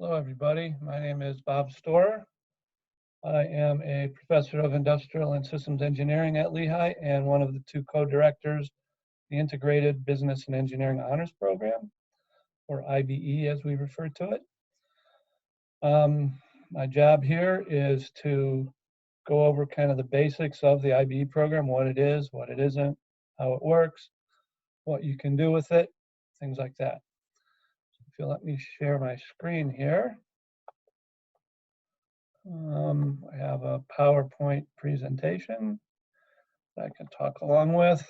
Hello, everybody. My name is Bob Storer. I am a professor of industrial and systems engineering at Lehigh and one of the two co-directors, the Integrated Business and Engineering Honors Program, or IBE as we refer to it. My job here is to go over kind of the basics of the IBE program, what it is, what it isn't, how it works, what you can do with it, things like that. If you'll let me share my screen here. I have a PowerPoint presentation that I can talk along with.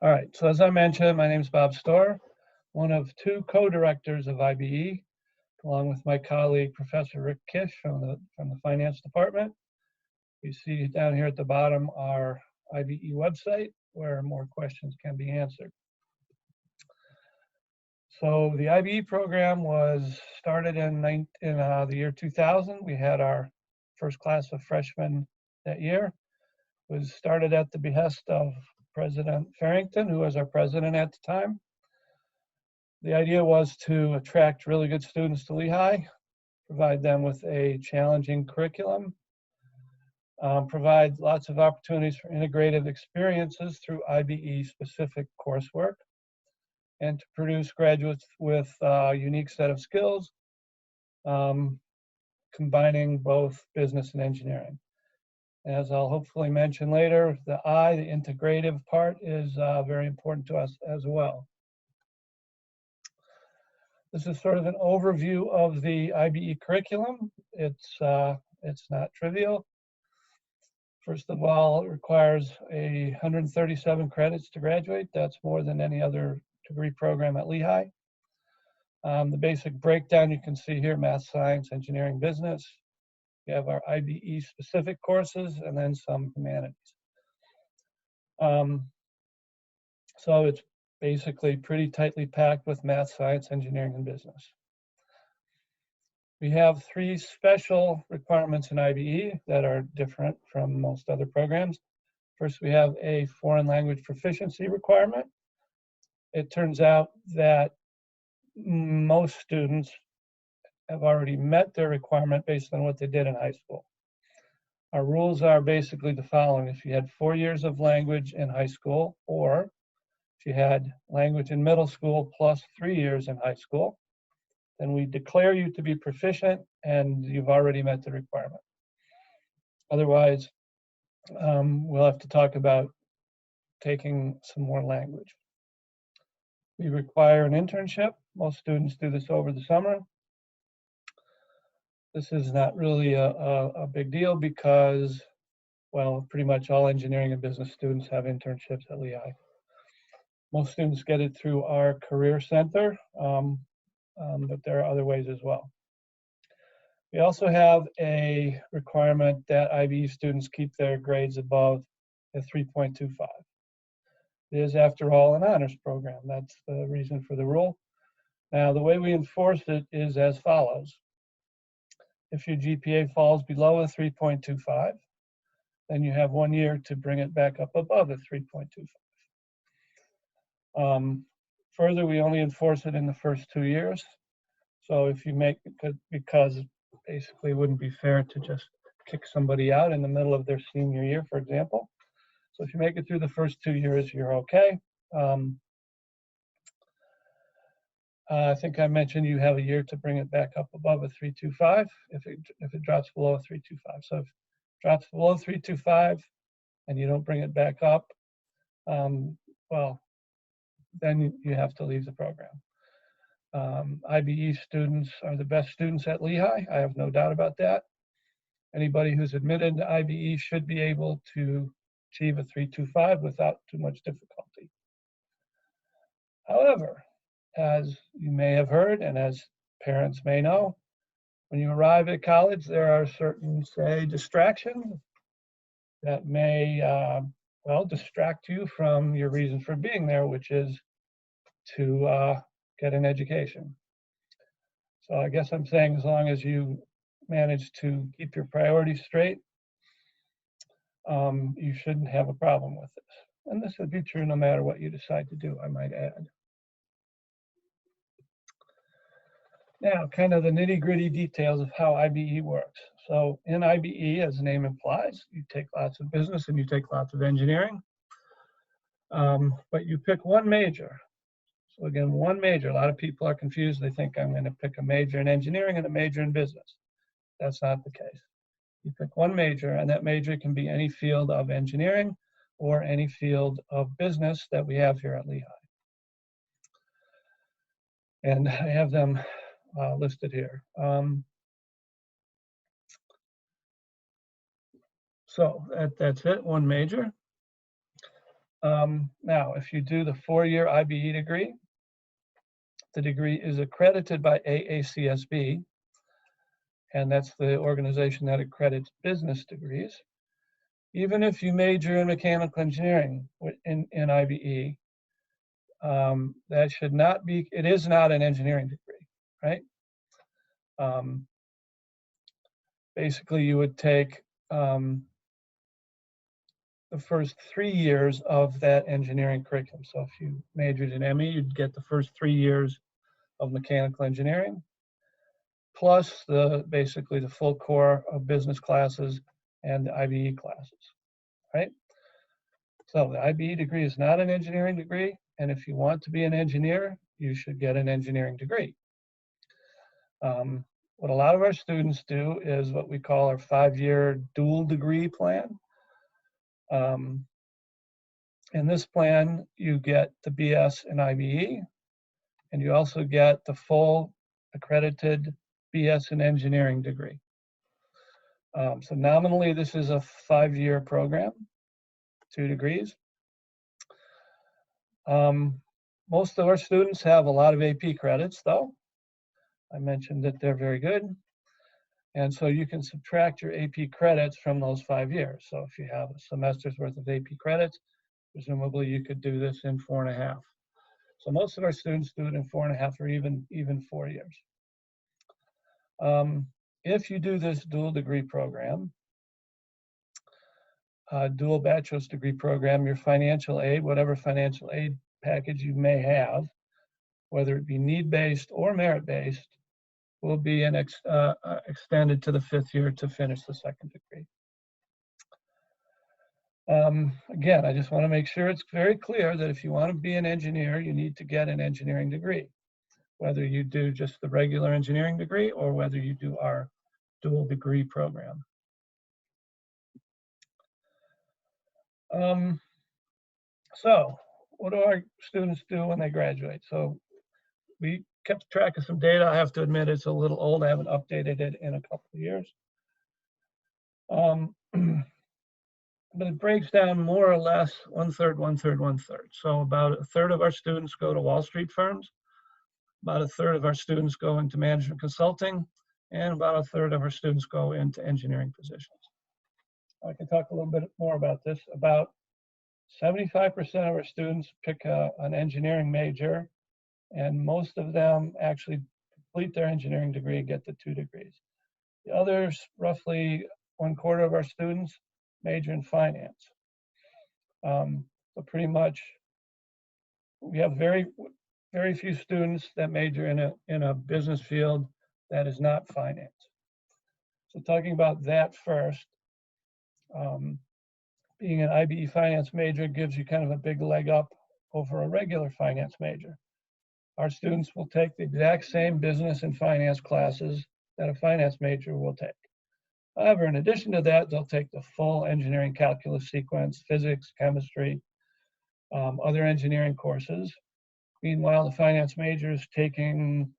All right, so as I mentioned, my name is Bob Storer, one of two co-directors of IBE, along with my colleague, Professor Rick Kish from the finance department. You see down here at the bottom our IBE website where more questions can be answered. So the IBE program was started in the year 2000. We had our first class of freshmen that year. It was started at the behest of President Farrington, who was our president at the time. The idea was to attract really good students to Lehigh, provide them with a challenging curriculum, provide lots of opportunities for integrative experiences through IBE-specific coursework, and to produce graduates with a unique set of skills, combining both business and engineering. As I'll hopefully mention later, the integrative part, is very important to us as well. This is sort of an overview of the IBE curriculum. It's not trivial. First of all, it requires 137 credits to graduate. That's more than any other degree program at Lehigh. The basic breakdown you can see here: math, science, engineering, business. We have our IBE specific courses and then some humanities. So it's basically pretty tightly packed with math, science, engineering, and business. We have three special requirements in IBE that are different from most other programs. First, we have a foreign language proficiency requirement. It turns out that most students have already met their requirement based on what they did in high school. Our rules are basically the following: if you had 4 years of language in high school, or if you had language in middle school plus 3 years in high school, then we declare you to be proficient and you've already met the requirement. Otherwise, we'll have to talk about taking some more language. We require an internship. Most students do this over the summer. This is not really a big deal because, well, pretty much all engineering and business students have internships at Lehigh. Most students get it through our career center, but there are other ways as well. We also have a requirement that IBE students keep their grades above a 3.25. It is, after all, an honors program. That's the reason for the rule. Now, the way we enforce it is as follows. If your GPA falls below a 3.25, then you have 1 year to bring it back up above a 3.25. Further, we only enforce it in the first 2 years. So if you make it, because basically it wouldn't be fair to just kick somebody out in the middle of their senior year, for example. So if you make it through the first 2 years, you're okay. I think I mentioned you have a year to bring it back up above a 3.25 if it drops below a 3.25. So if it drops below 3.25 and you don't bring it back up, well, then you have to leave the program. IBE students are the best students at Lehigh. I have no doubt about that. Anybody who's admitted to IBE should be able to achieve a 3.25 without too much difficulty. However, as you may have heard, and as parents may know, when you arrive at college, there are certain, say, distractions that may, well, distract you from your reason for being there, which is to get an education. So I guess I'm saying, as long as you manage to keep your priorities straight, you shouldn't have a problem with this. And this would be true no matter what you decide to do, I might add. Now, kind of the nitty-gritty details of how IBE works. So in IBE, as the name implies, you take lots of business and you take lots of engineering, but you pick one major. So again, one major. A lot of people are confused. They think I'm going to pick a major in engineering and a major in business. That's not the case. You pick one major, and that major can be any field of engineering or any field of business that we have here at Lehigh. And I have them listed here. So that's it, one major. Now, if you do the 4-year IBE degree, the degree is accredited by AACSB, and that's the organization that accredits business degrees. Even if you major in mechanical engineering in IBE, that should not be, it is not an engineering degree, right? Basically, you would take the first 3 years of that engineering curriculum. So if you majored in ME, you'd get the first 3 years of mechanical engineering, plus basically the full core of business classes and the IBE classes, right? So the IBE degree is not an engineering degree, and if you want to be an engineer, you should get an engineering degree. What a lot of our students do is what we call our 5-year dual degree plan. In this plan, you get the BS in IBE, and you also get the full accredited BS in engineering degree. So nominally, this is a 5-year program, 2 degrees. Most of our students have a lot of AP credits, though. I mentioned that they're very good. And so you can subtract your AP credits from those 5 years. So if you have a semester's worth of AP credits, presumably you could do this in 4.5. So most of our students do it in 4.5 or even 4 years. If you do this dual degree program, dual bachelor's degree program, your financial aid, whatever financial aid package you may have, whether it be need-based or merit-based, will be extended to the 5th year to finish the 2nd degree. Again, I just want to make sure it's very clear that if you want to be an engineer, you need to get an engineering degree, whether you do just the regular engineering degree or whether you do our dual degree program. So what do our students do when they graduate? So we kept track of some data. I have to admit it's a little old. I haven't updated it in a couple of years. But it breaks down more or less 1/3, 1/3, 1/3. So about 1/3 of our students go to Wall Street firms, about 1/3 of our students go into management consulting, and about 1/3 of our students go into engineering positions. I can talk a little bit more about this. About 75% of our students pick an engineering major, and most of them actually complete their engineering degree and get the 2 degrees. The others, roughly 1/4 of our students, major in finance. So pretty much, we have very few students that major in a business field that is not finance. So talking about that first, being an IBE finance major gives you kind of a big leg up over a regular finance major. Our students will take the exact same business and finance classes that a finance major will take. However, in addition to that, they'll take the full engineering calculus sequence, physics, chemistry, other engineering courses. Meanwhile, the finance major is taking,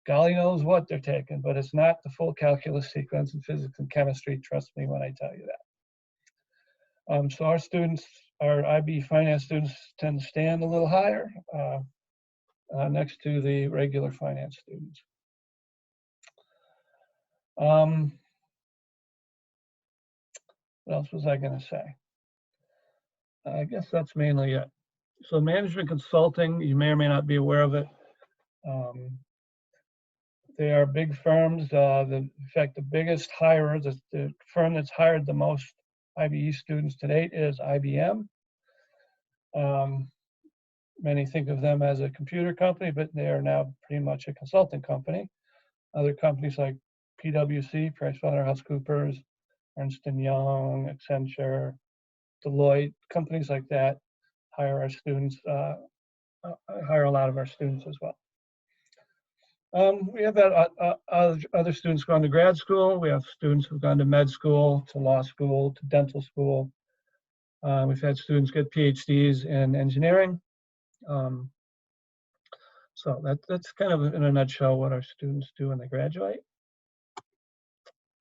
golly knows what they're taking, but it's not the full calculus sequence in physics and chemistry, trust me when I tell you that. So our students, our IB finance students, tend to stand a little higher next to the regular finance students. What else was I going to say? I guess that's mainly it. So management consulting, you may or may not be aware of it. They are big firms. In fact, the biggest hirer, the firm that's hired the most IBE students to date is IBM. Many think of them as a computer company, but they are now pretty much a consulting company. Other companies like PwC, PricewaterhouseCoopers, Ernst & Young, Accenture, Deloitte, companies like that hire our students, hire a lot of our students as well. We have other students going to grad school. We have students who've gone to med school, to law school, to dental school. We've had students get PhDs in engineering. So that's kind of in a nutshell what our students do when they graduate.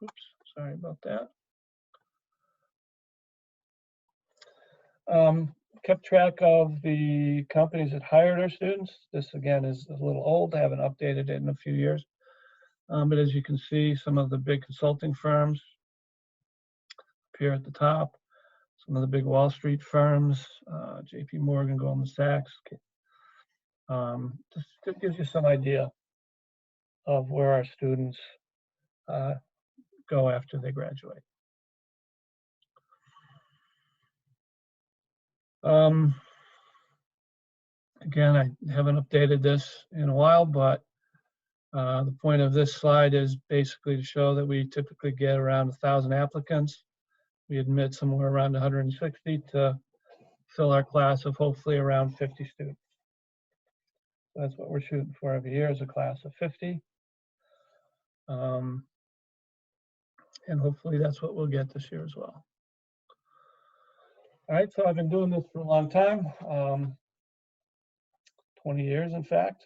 Oops, sorry about that. Kept track of the companies that hired our students. This again is a little old. I haven't updated it in a few years. But as you can see, some of the big consulting firms appear at the top. Some of the big Wall Street firms, JP Morgan, Goldman Sachs. Just it gives you some idea of where our students go after they graduate. Again, I haven't updated this in a while, but the point of this slide is basically to show that we typically get around 1,000 applicants. We admit somewhere around 160 to fill our class of hopefully around 50 students. So that's what we're shooting for every year, is a class of 50. And hopefully that's what we'll get this year as well. All right, so I've been doing this for a long time, 20 years, in fact.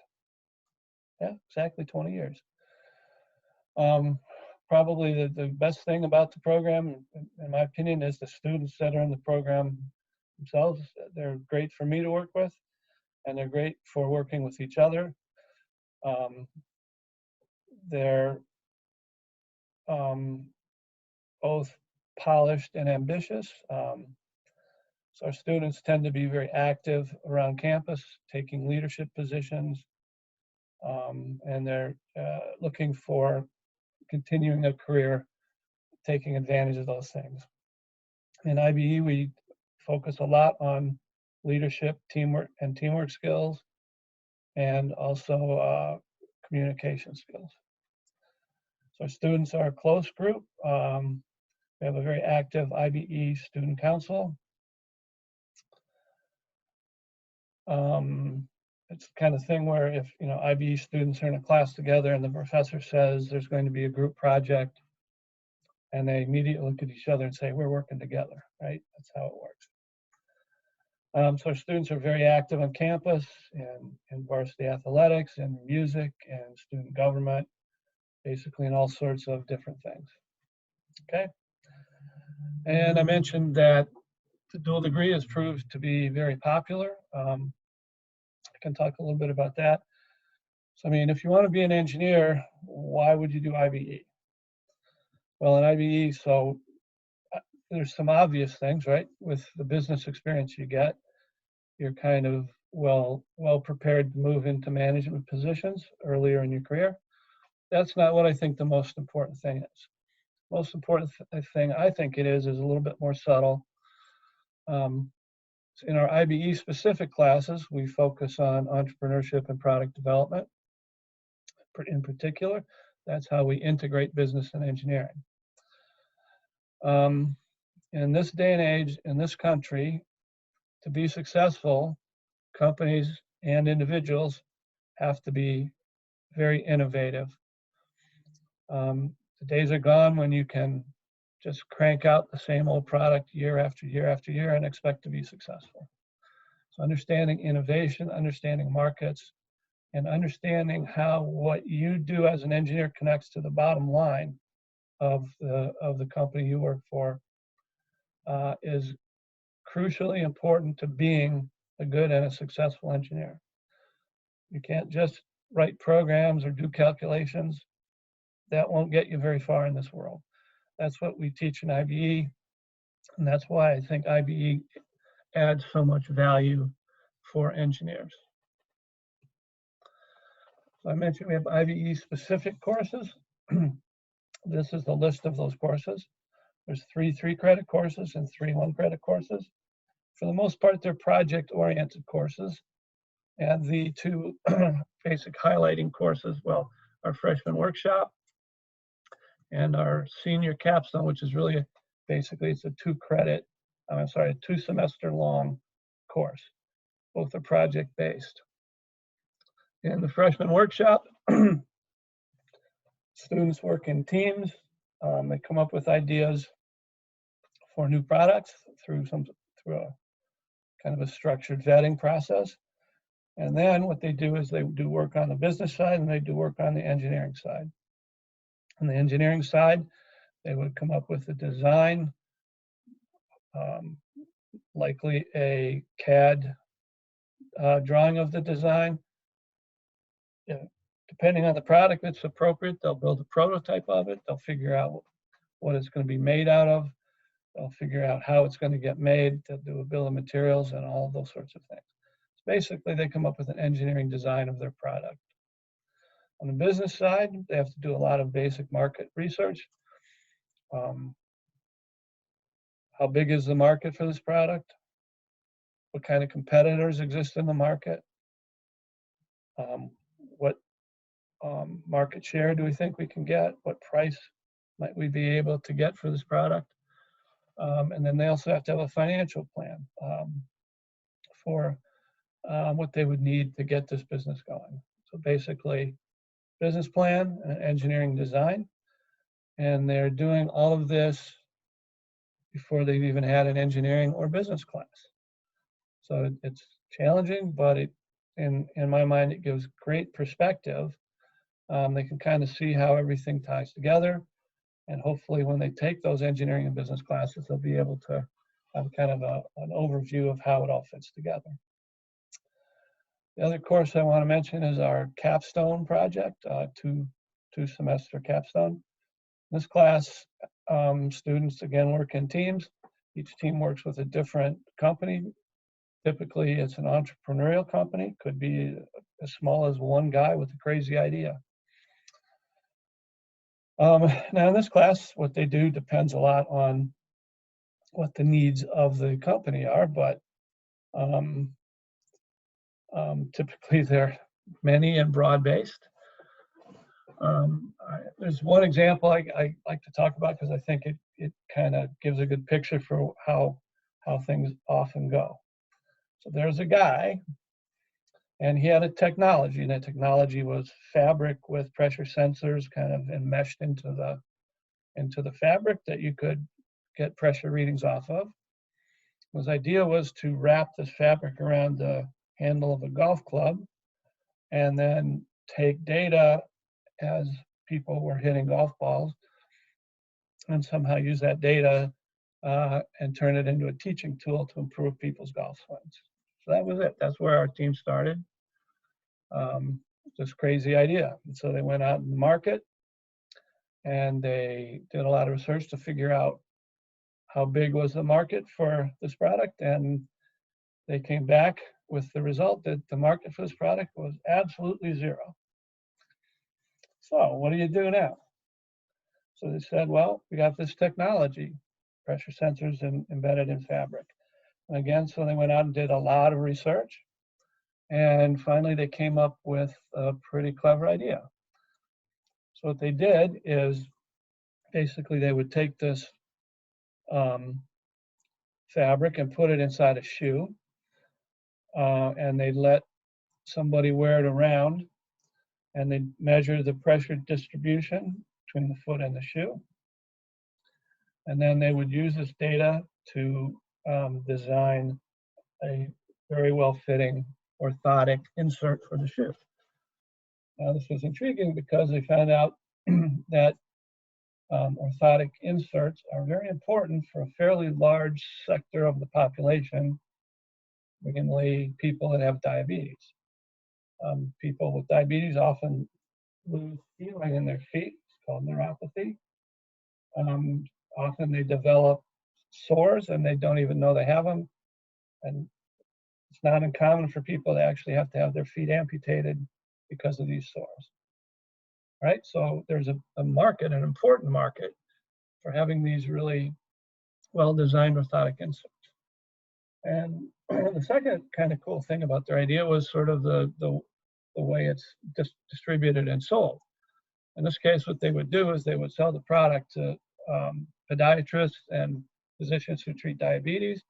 Yeah, exactly 20 years. Probably the best thing about the program, in my opinion, is the students that are in the program themselves. They're great for me to work with, and they're great for working with each other. They're both polished and ambitious. So our students tend to be very active around campus, taking leadership positions, and they're looking for continuing a career, taking advantage of those things. In IBE, we focus a lot on leadership, teamwork skills, and also communication skills. So our students are a close group. We have a very active IBE student council. It's the kind of thing where if IBE students are in a class together and the professor says there's going to be a group project, and they immediately look at each other and say, we're working together, right? That's how it works. So our students are very active on campus in varsity athletics and music and student government, basically in all sorts of different things. Okay. And I mentioned that the dual degree has proved to be very popular. I can talk a little bit about that. So, I mean, if you want to be an engineer, why would you do IBE? Well, in IBE, so there's some obvious things, right? With the business experience you get, you're kind of well prepared to move into management positions earlier in your career. That's not what I think the most important thing is. Most important thing I think it is a little bit more subtle. In our IBE specific classes, we focus on entrepreneurship and product development. In particular, that's how we integrate business and engineering. In this day and age, in this country, to be successful, companies and individuals have to be very innovative. The days are gone when you can just crank out the same old product year after year after year and expect to be successful. So understanding innovation, understanding markets, and understanding how what you do as an engineer connects to the bottom line of the company you work for is crucially important to being a good and a successful engineer. You can't just write programs or do calculations. That won't get you very far in this world. That's what we teach in IBE, and that's why I think IBE adds so much value for engineers. So I mentioned we have IBE specific courses. This is the list of those courses. There's 3 3-credit courses and 3 1-credit courses. For the most part, they're project-oriented courses. And the two basic highlighting courses, well, our freshman workshop and our senior capstone, which is really basically it's a two semester long course. Both are project based. In the freshman workshop, students work in teams. They come up with ideas for new products through a kind of a structured vetting process. And then what they do is they do work on the business side and they do work on the engineering side. On the engineering side, they would come up with a design, likely a CAD drawing of the design. Depending on the product that's appropriate, they'll build a prototype of it. They'll figure out what it's going to be made out of. They'll figure out how it's going to get made. They'll do a bill of materials and all of those sorts of things. So basically, they come up with an engineering design of their product. On the business side, they have to do a lot of basic market research. How big is the market for this product? What kind of competitors exist in the market? What market share do we think we can get? What price might we be able to get for this product? And then they also have to have a financial plan for what they would need to get this business going. So basically, business plan and engineering design. And they're doing all of this before they've even had an engineering or business class. So it's challenging, but in my mind, it gives great perspective. They can kind of see how everything ties together. And hopefully when they take those engineering and business classes, they'll be able to have kind of an overview of how it all fits together. The other course I want to mention is our capstone project, two semester capstone. In this class, students again work in teams. Each team works with a different company. Typically, it's an entrepreneurial company. Could be as small as one guy with a crazy idea. Now in this class, what they do depends a lot on what the needs of the company are, but typically they're many and broad-based. There's one example I like to talk about because I think it kind of gives a good picture for how things often go. So there's a guy, and he had a technology, and that technology was fabric with pressure sensors kind of enmeshed into the fabric that you could get pressure readings off of. His idea was to wrap this fabric around the handle of a golf club and then take data as people were hitting golf balls and somehow use that data and turn it into a teaching tool to improve people's golf swings. So that was it. That's where our team started. This crazy idea. And so they went out in the market and they did a lot of research to figure out how big was the market for this product. And they came back with the result that the market for this product was absolutely zero. So what do you do now? So they said, well, we got this technology, pressure sensors embedded in fabric. And again, so they went out and did a lot of research. And finally, they came up with a pretty clever idea. So what they did is basically they would take this fabric and put it inside a shoe. And they'd let somebody wear it around and they'd measure the pressure distribution between the foot and the shoe. And then they would use this data to design a very well-fitting orthotic insert for the shoe. Now, this was intriguing because they found out that orthotic inserts are very important for a fairly large sector of the population, mainly people that have diabetes. People with diabetes often lose feeling in their feet. It's called neuropathy. Often they develop sores and they don't even know they have them. And it's not uncommon for people to actually have to have their feet amputated because of these sores. Right? So there's a market, an important market, for having these really well-designed orthotic inserts. And The second kind of cool thing about their idea was sort of the way it's distributed and sold. In this case, what they would do is they would sell the product to podiatrists and physicians who treat diabetes.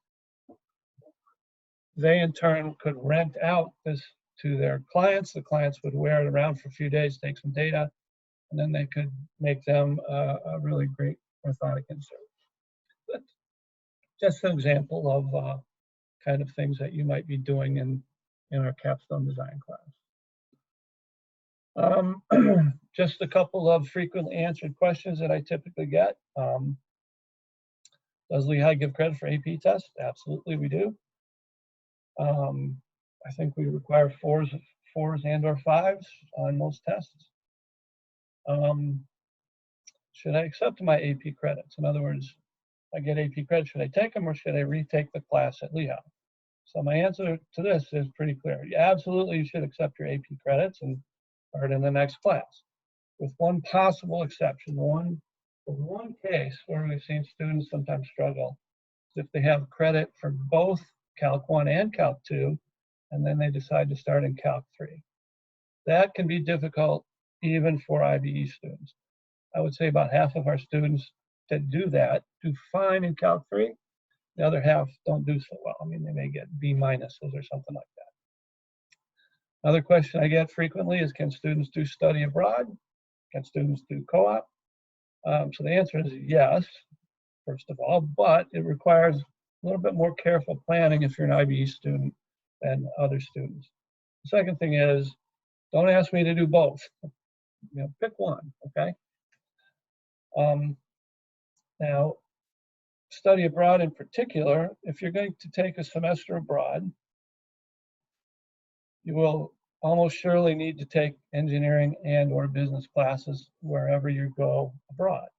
They, in turn, could rent out this to their clients. The clients would wear it around for a few days, take some data, and then they could make them a really great orthotic insert. That's just an example of kind of things that you might be doing in our capstone design class. Just a couple of frequently answered questions that I typically get. Does Lehigh give credit for AP tests? Absolutely, we do. I think we require fours and or fives on most tests. Should I accept my AP credits? In other words, I get AP credits, should I take them or should I retake the class at Lehigh? So my answer to this is pretty clear. Absolutely, you should accept your AP credits and start in the next class. With one possible exception, one case where we've seen students sometimes struggle is if they have credit for both Calc 1 and Calc 2, and then they decide to start in Calc 3. That can be difficult even for IBE students. I would say about half of our students that do that do fine in Calc 3. The other half don't do so well. I mean, they may get B minuses or something like that. Another question I get frequently is, can students do study abroad? Can students do co-op? So the answer is yes, first of all, but it requires a little bit more careful planning if you're an IBE student than other students. The second thing is, don't ask me to do both. Pick one, okay? Now, study abroad in particular, if you're going to take a semester abroad, you will almost surely need to take engineering and or business classes wherever you go abroad.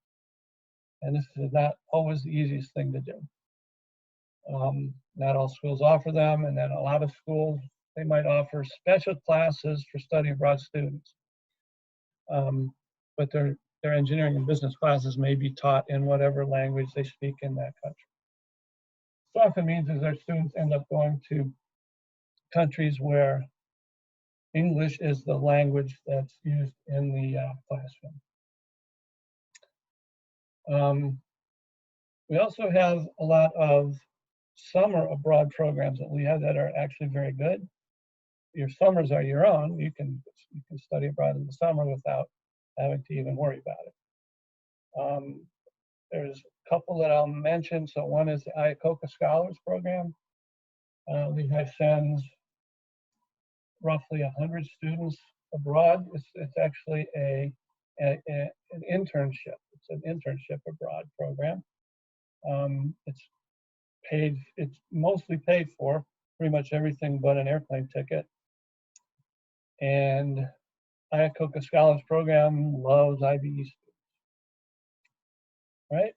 And this is not always the easiest thing to do. Not all schools offer them, and then a lot of schools, they might offer special classes for study abroad students. But their engineering and business classes may be taught in whatever language they speak in that country. This often means is our students end up going to countries where English is the language that's used in the classroom. We also have a lot of summer abroad programs at Lehigh that are actually very good. Your summers are your own. You can study abroad in the summer without having to even worry about it. There's a couple that I'll mention. So one is the Iacocca Scholars Program. Lehigh sends roughly 100 students abroad. It's actually an internship. It's an internship abroad program. It's mostly paid for, pretty much everything but an airplane ticket. And Iacocca Scholars Program loves IBE students. Right?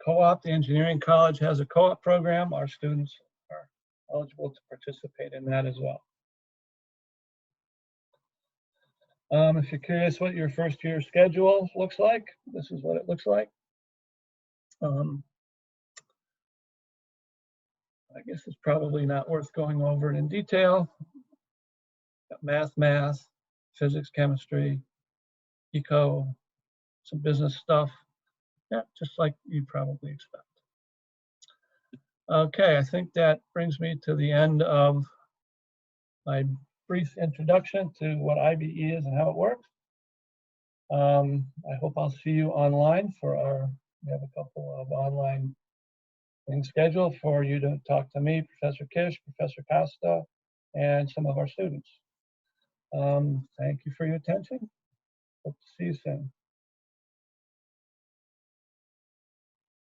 Co-op, the engineering college has a co-op program. Our students are eligible to participate in that as well. If you're curious what your first year schedule looks like, this is what it looks like. I guess it's probably not worth going over it in detail. Got math, physics, chemistry, eco, some business stuff. Yeah, just like you'd probably expect. Okay, I think that brings me to the end of my brief introduction to what IBE is and how it works. I hope I'll see you online for we have a couple of online things scheduled for you to talk to me, Professor Kish, Professor Costa, and some of our students. Thank you for your attention. Hope to see you soon.